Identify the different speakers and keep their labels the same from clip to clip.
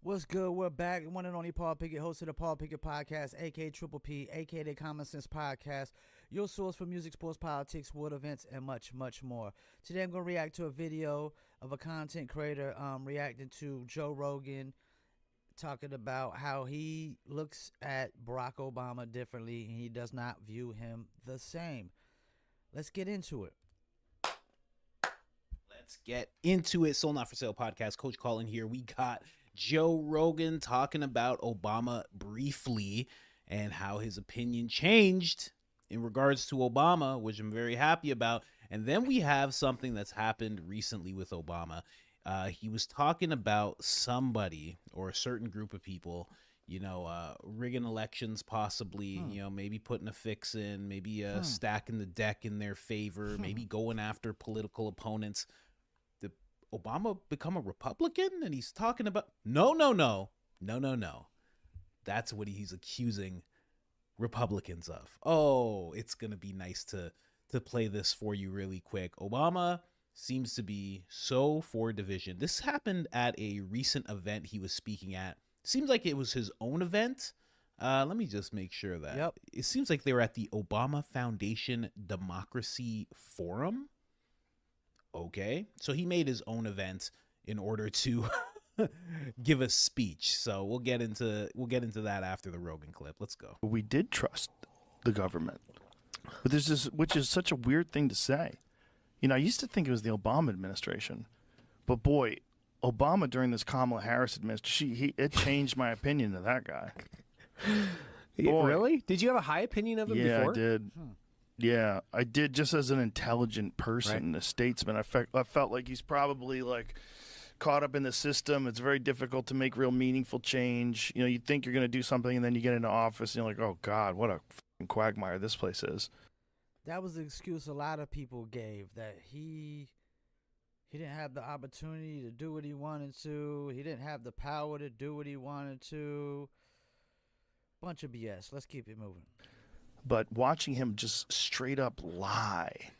Speaker 1: What's good? We're back. One and only Paul Pickett, host of the Paul Pickett Podcast, aka Triple P, aka the Common Sense Podcast, your source for music, sports, politics, world events, and much, much more. Today I'm going to react to a video of a content creator reacting to Joe Rogan, talking about how he looks at Barack Obama differently and he does not view him the same. Let's get into it.
Speaker 2: Let's get into it. Sold Not For Sale Podcast. Coach Colin here. We got Joe Rogan talking about Obama briefly and how his opinion changed in regards to Obama, which I'm very happy about. And then we have something that's happened recently with Obama. He was talking about somebody or a certain group of people, rigging elections possibly, maybe putting a fix in, maybe stacking the deck in their favor, maybe going after political opponents. Obama become a Republican? And he's talking about no. That's what he's accusing Republicans of. Oh, it's gonna be nice to play this for you really quick. Obama seems to be so for division. This happened at a recent event he was speaking at. Seems like it was his own event. Let me just make sure that.
Speaker 1: Yep.
Speaker 2: It seems like they were at the Obama Foundation Democracy Forum. Okay, so he made his own event in order to give a speech. So we'll get into that after the Rogan clip. Let's go.
Speaker 3: We did trust the government, but there's this, which is such a weird thing to say. I used to think it was the Obama administration, but boy, Obama during this Kamala Harris administration, it changed my opinion of that guy. Boy.
Speaker 4: Really? Did you have a high opinion of him before?
Speaker 3: Yeah, I did. Yeah, I did, just as an intelligent person, a statesman. I felt like he's probably caught up in the system. It's very difficult to make real meaningful change. You think you're going to do something, and then you get into office, and you're like, oh, God, what a fucking quagmire this place is.
Speaker 1: That was the excuse a lot of people gave, that he didn't have the opportunity to do what he wanted to. He didn't have the power to do what he wanted to. Bunch of BS. Let's keep it moving.
Speaker 3: But watching him just straight up lie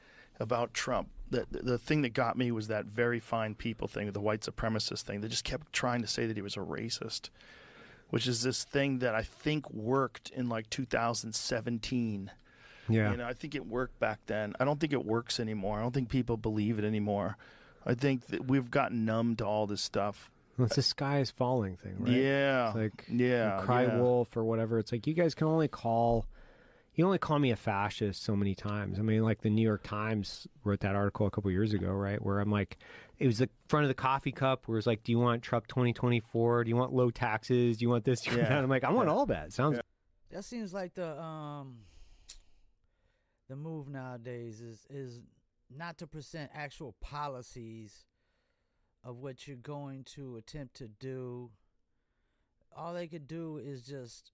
Speaker 3: about Trump, the thing that got me was that very fine people thing, the white supremacist thing. They just kept trying to say that he was a racist, which is this thing that I think worked in 2017.
Speaker 4: Yeah.
Speaker 3: I think it worked back then. I don't think it works anymore. I don't think people believe it anymore. I think that we've gotten numb to all this stuff.
Speaker 4: Well, it's the sky is falling thing, right?
Speaker 3: Yeah.
Speaker 4: It's like
Speaker 3: you
Speaker 4: cry wolf or whatever. It's like you guys can only call me a fascist so many times. I mean, the New York Times wrote that article a couple years ago, right? Where I'm like, it was the front of the coffee cup where it's like, do you want Trump 2024? Do you want low taxes? Do you want this? Do you want that? I'm like, I want all that.
Speaker 1: That seems like the move nowadays is not to present actual policies of what you're going to attempt to do. All they could do is just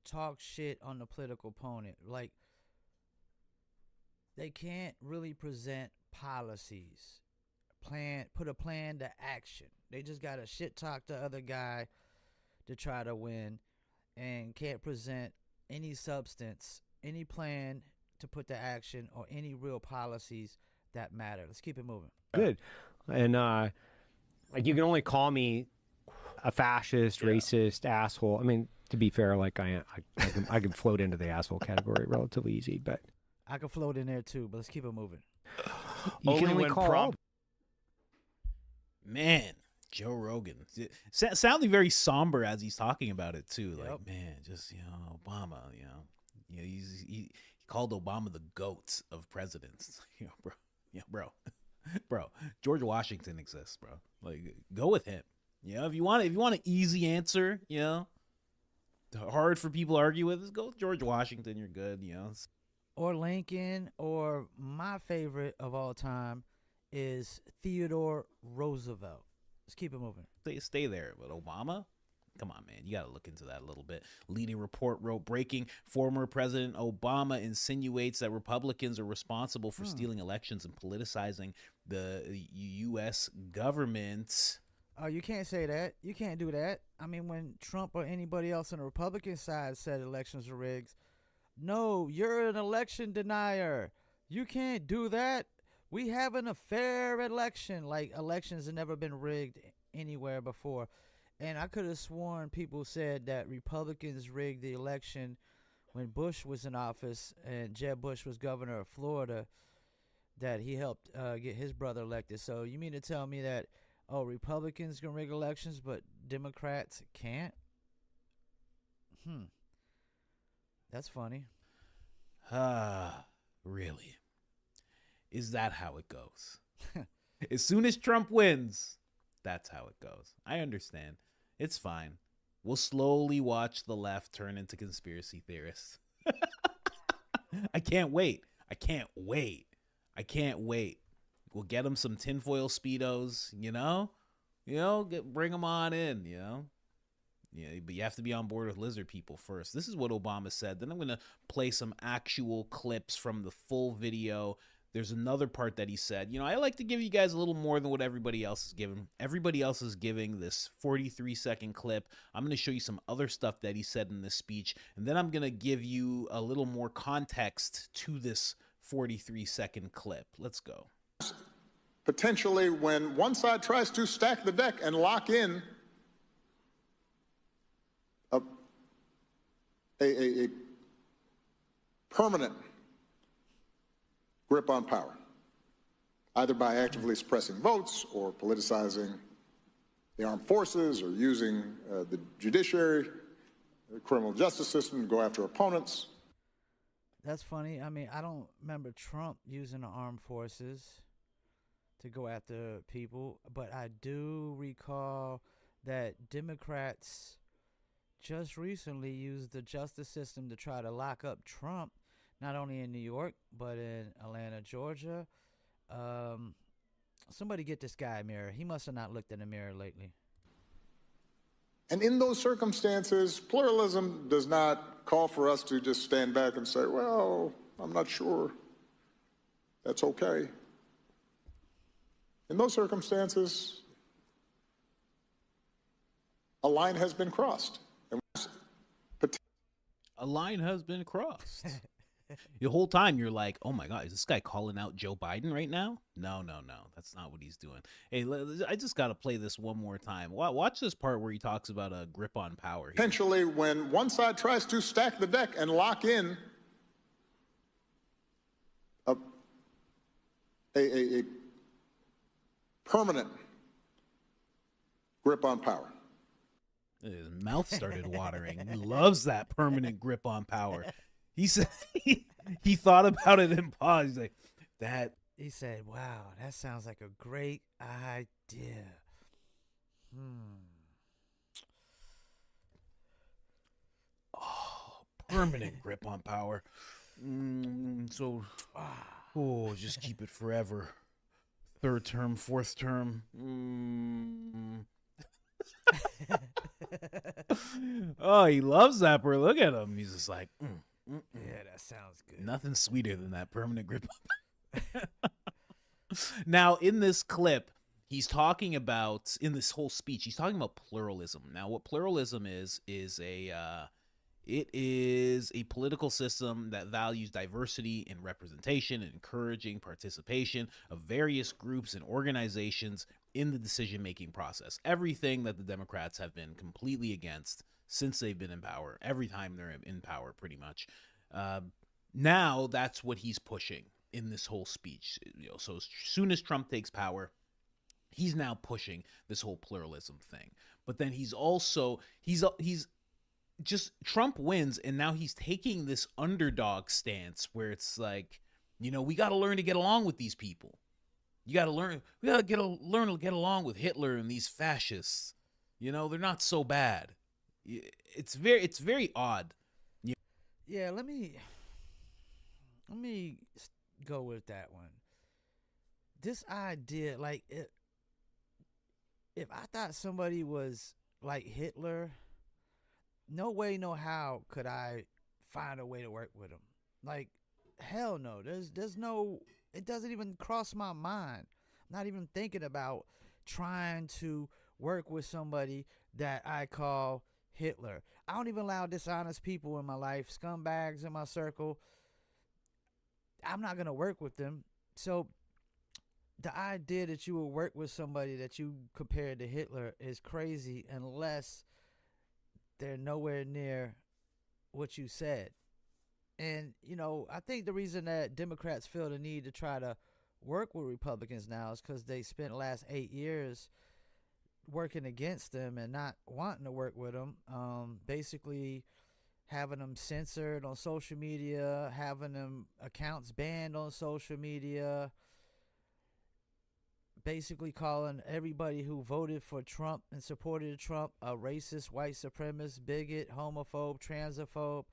Speaker 1: talk shit on the political opponent. They can't really present policies, put a plan to action. They just gotta shit talk the other guy to try to win, and can't present any substance, any plan to put to action, or any real policies that matter. Let's keep it moving.
Speaker 4: Good. And you can only call me a fascist, racist, asshole. I mean, to be fair, I can float into the asshole category relatively easy, but
Speaker 1: I can float in there too. But let's keep it moving.
Speaker 4: You can only call.
Speaker 2: Man, Joe Rogan sounding very somber as he's talking about it too.
Speaker 1: Yep.
Speaker 2: Obama. He called Obama the goat of presidents. Bro. George Washington exists, bro. Go with him. If you want an easy answer, hard for people to argue with, go with George Washington. You're good,
Speaker 1: Or Lincoln, or my favorite of all time is Theodore Roosevelt. Let's keep it moving.
Speaker 2: Stay there. But Obama? Come on, man. You got to look into that a little bit. Leading report wrote, breaking, former President Obama insinuates that Republicans are responsible for stealing elections and politicizing the U.S. government.
Speaker 1: Oh, you can't say that. You can't do that. I mean, when Trump or anybody else on the Republican side said elections are rigged, no, you're an election denier. You can't do that. We have a fair election. Elections have never been rigged anywhere before. And I could have sworn people said that Republicans rigged the election when Bush was in office and Jeb Bush was governor of Florida, that he helped get his brother elected. So you mean to tell me that, Republicans can rig elections, but Democrats can't? That's funny.
Speaker 2: Really? Is that how it goes? As soon as Trump wins, that's how it goes. I understand. It's fine. We'll slowly watch the left turn into conspiracy theorists. I can't wait. I can't wait. I can't wait. We'll get them some tinfoil Speedos, bring them on in, Yeah, but you have to be on board with lizard people first. This is what Obama said. Then I'm going to play some actual clips from the full video. There's another part that he said, I like to give you guys a little more than what everybody else is giving. Everybody else is giving this 43-second clip. I'm going to show you some other stuff that he said in this speech, and then I'm going to give you a little more context to this 43-second clip. Let's go.
Speaker 5: Potentially, when one side tries to stack the deck and lock in a permanent grip on power, either by actively suppressing votes or politicizing the armed forces or using the judiciary, the criminal justice system to go after opponents.
Speaker 1: That's funny. I mean, I don't remember Trump using the armed forces to go after people, but I do recall that Democrats just recently used the justice system to try to lock up Trump, not only in New York, but in Atlanta, Georgia. Somebody get this guy a mirror. He must have not looked in the mirror lately.
Speaker 5: And in those circumstances, pluralism does not call for us to just stand back and say, well, I'm not sure. That's okay. In those circumstances, a line has been crossed.
Speaker 2: A line has been crossed. The whole time you're like, oh my God, is this guy calling out Joe Biden right now? No. That's not what he's doing. Hey, I just got to play this one more time. Watch this part where he talks about a grip on power here.
Speaker 5: Potentially, when one side tries to stack the deck and lock in a permanent grip on power.
Speaker 2: His mouth started watering. He loves that permanent grip on power. He said he thought about it and paused. He's like, that.
Speaker 1: He said, wow, that sounds like a great idea.
Speaker 2: Oh, permanent grip on power. Just keep it forever. Third term, fourth term. Oh, he loves that part. Look at him. He's just like,
Speaker 1: Yeah, that sounds good.
Speaker 2: Nothing sweeter than that permanent grip. Now, in this clip, he's talking about, in this whole speech, he's talking about pluralism. Now, what pluralism is it is a political system that values diversity and representation and encouraging participation of various groups and organizations in the decision-making process. Everything that the Democrats have been completely against since they've been in power, every time they're in power, pretty much. Now that's what he's pushing in this whole speech. So as soon as Trump takes power, he's now pushing this whole pluralism thing. But then he's also just Trump wins, and now he's taking this underdog stance where it's like, we got to learn to get along with these people. We got to learn to get along with Hitler and these fascists. They're not so bad. It's very odd.
Speaker 1: Yeah, let me go with that one. This idea, like, if I thought somebody was like Hitler, no way, no how could I find a way to work with him. Like, hell no. There's no, it doesn't even cross my mind. I'm not even thinking about trying to work with somebody that I call Hitler. I don't even allow dishonest people in my life, scumbags in my circle. I'm not going to work with them. So the idea that you would work with somebody that you compared to Hitler is crazy unless they're nowhere near what you said. And, you know, I think the reason that Democrats feel the need to try to work with Republicans now is because they spent the last 8 years working against them and not wanting to work with them. Basically having them censored on social media, having them accounts banned on social media, basically calling everybody who voted for Trump and supported Trump a racist, white supremacist, bigot, homophobe, transphobe.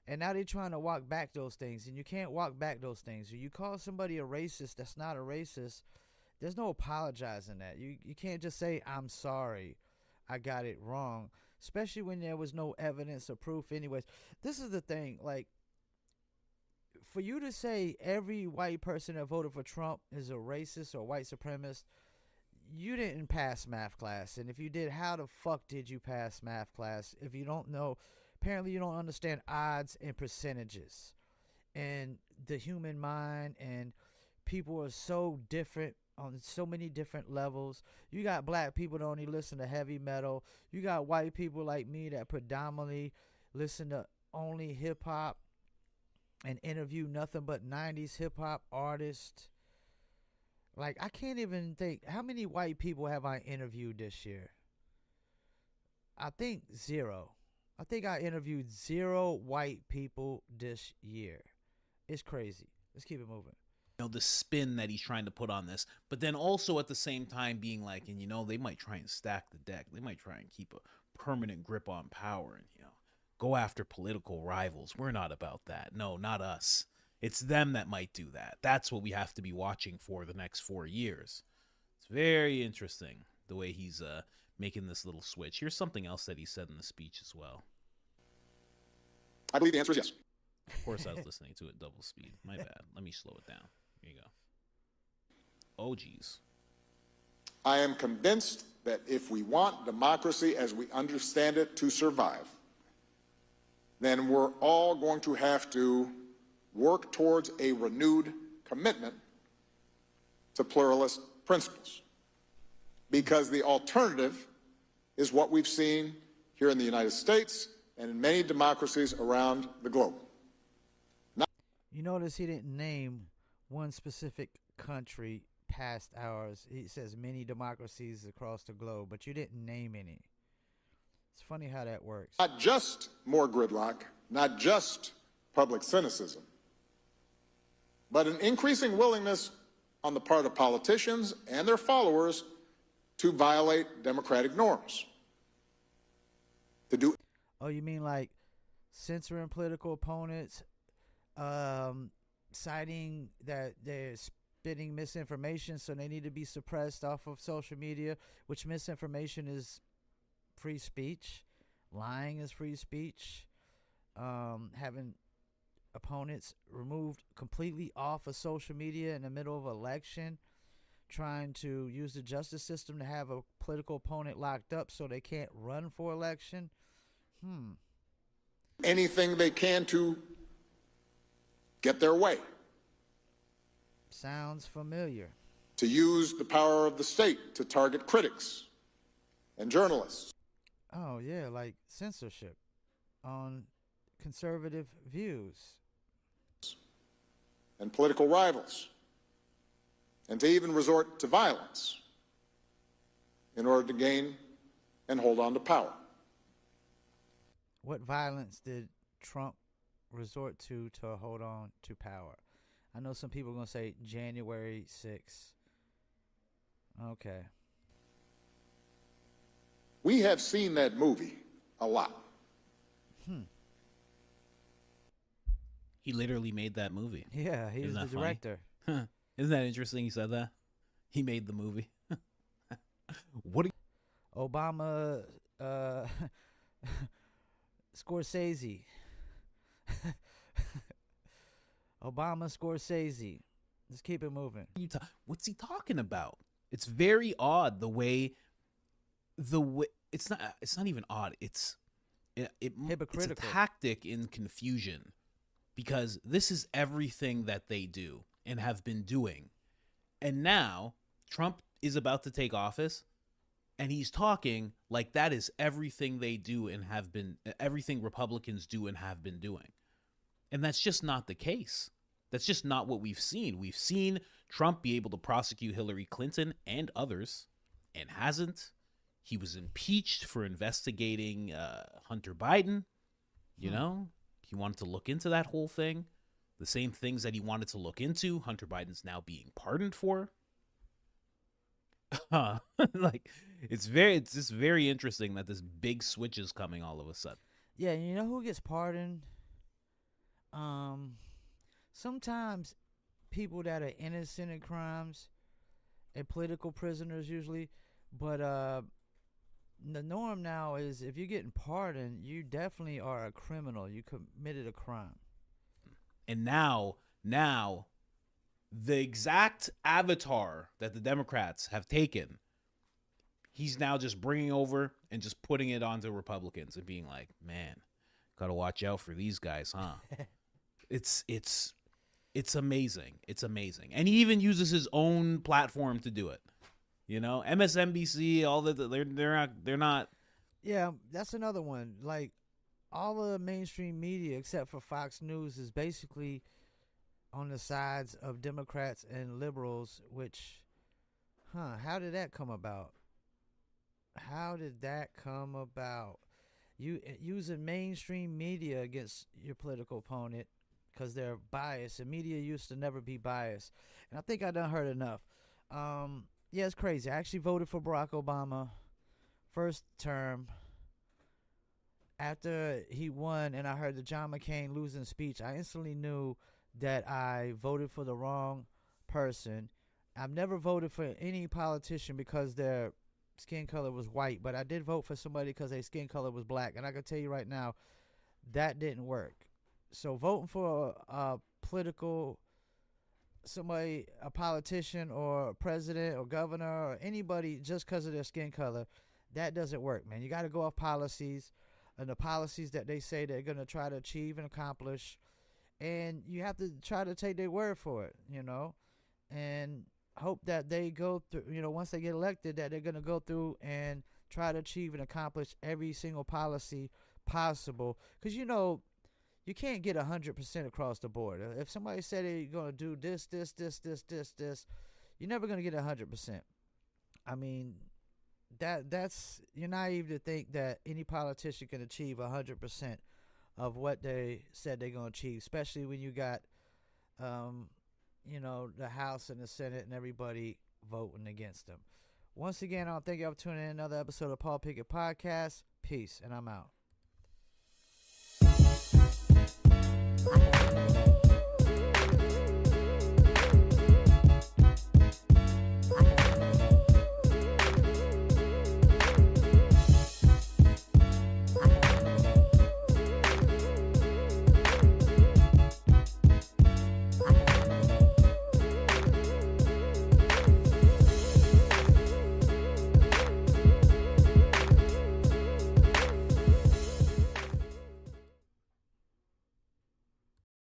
Speaker 1: And now they're trying to walk back those things, and you can't walk back those things. When you call somebody a racist that's not a racist, there's no apologizing that. You can't just say, I'm sorry, I got it wrong, especially when there was no evidence or proof anyways. This is the thing, like, for you to say every white person that voted for Trump is a racist or white supremacist, you didn't pass math class. And if you did, how the fuck did you pass math class? If you don't know, apparently you don't understand odds and percentages and the human mind, and people are so different on so many different levels. You got black people that only listen to heavy metal. You got white people like me that predominantly listen to only hip hop and interview nothing but 90s hip hop artists. Like, I can't even think, how many white people have I interviewed this year? I think 0. I think I interviewed 0 white people this year. It's crazy. Let's keep it moving.
Speaker 2: You know, the spin that he's trying to put on this, but then also at the same time being like, and you know, they might try and stack the deck. They might try and keep a permanent grip on power and, you know, go after political rivals. We're not about that. No, not us. It's them that might do that. That's what we have to be watching for the next 4 years. It's very interesting the way he's making this little switch. Here's something else that he said in the speech as well.
Speaker 5: I believe the answer is yes.
Speaker 2: Of course, I was listening to it double speed. My bad. Let me slow it down. Here you go. Oh, geez.
Speaker 5: I am convinced that if we want democracy as we understand it to survive, then we're all going to have to work towards a renewed commitment to pluralist principles. Because the alternative is what we've seen here in the United States and in many democracies around the globe.
Speaker 1: You notice he didn't name one specific country past ours. He says many democracies across the globe, but you didn't name any. It's funny how that works.
Speaker 5: Not just more gridlock, not just public cynicism, but an increasing willingness on the part of politicians and their followers to violate democratic norms. To do.
Speaker 1: Oh, you mean like censoring political opponents, citing that they're spitting misinformation, so they need to be suppressed off of social media, which misinformation is free speech. Lying is free speech. Having opponents removed completely off of social media in the middle of an election, trying to use the justice system to have a political opponent locked up so they can't run for election.
Speaker 5: Anything they can to get their way.
Speaker 1: Sounds familiar.
Speaker 5: To use the power of the state to target critics and journalists.
Speaker 1: Oh, yeah, like censorship on conservative views.
Speaker 5: And political rivals. And to even resort to violence in order to gain and hold on to power.
Speaker 1: What violence did Trump resort to hold on to power? I know some people are going to say January 6th. Okay.
Speaker 5: We have seen that movie a lot.
Speaker 2: He literally made that movie.
Speaker 1: Yeah, he was the director.
Speaker 2: Huh. Isn't that interesting he said that? He made the movie. What?
Speaker 1: Obama, Scorsese. Obama, Scorsese. Let's keep it moving.
Speaker 2: What's he talking about? It's very odd the way it's not even odd. It's
Speaker 1: hypocritical.
Speaker 2: It's a tactic in confusion, because this is everything that they do and have been doing And now Trump is about to take office, and he's talking like that is everything they do and have been, everything Republicans do and have been doing. And that's just not the case. That's just not what we've seen. We've seen Trump be able to prosecute Hillary Clinton and others, and hasn't. He was impeached for investigating Hunter Biden. You know, he wanted to look into that whole thing. The same things that he wanted to look into, Hunter Biden's now being pardoned for. Like, it's just very interesting that this big switch is coming all of a sudden.
Speaker 1: Yeah, you know who gets pardoned? Sometimes people that are innocent in crimes and political prisoners usually, but the norm now is if you're getting pardoned, you definitely are a criminal. You committed a crime.
Speaker 2: And now the exact avatar that the Democrats have taken, he's now just bringing over and just putting it onto Republicans and being like, man, gotta watch out for these guys, huh? It's amazing. It's amazing. And he even uses his own platform to do it. You know, MSNBC, all that, they're not.
Speaker 1: Yeah, that's another one. Like, all of the mainstream media except for Fox News is basically on the sides of Democrats and liberals, which, how did that come about? How did that come about? You using mainstream media against your political opponent because they're biased. And media used to never be biased. And I think I done heard enough. Yeah, it's crazy. I actually voted for Barack Obama first term. After he won and I heard the John McCain losing speech, I instantly knew that I voted for the wrong person. I've never voted for any politician because their skin color was white, but I did vote for somebody because their skin color was black. And I can tell you right now, that didn't work. So voting for a politician or a president or governor or anybody just because of their skin color, that doesn't work, man. You got to go off policies and the policies that they say they're going to try to achieve and accomplish. And you have to try to take their word for it, you know, and hope that they go through, you know, once they get elected, that they're going to go through and try to achieve and accomplish every single policy possible. Because, you know, you can't get 100% across the board. If somebody said they're going to do this, you're never going to get 100%. I mean, that's you're naive to think that any politician can achieve 100% of what they said they're going to achieve, especially when you got, you know, the House and the Senate and everybody voting against them. Once again, I want to thank you for tuning in to another episode of Paul Pickett Podcast. Peace, and I'm out.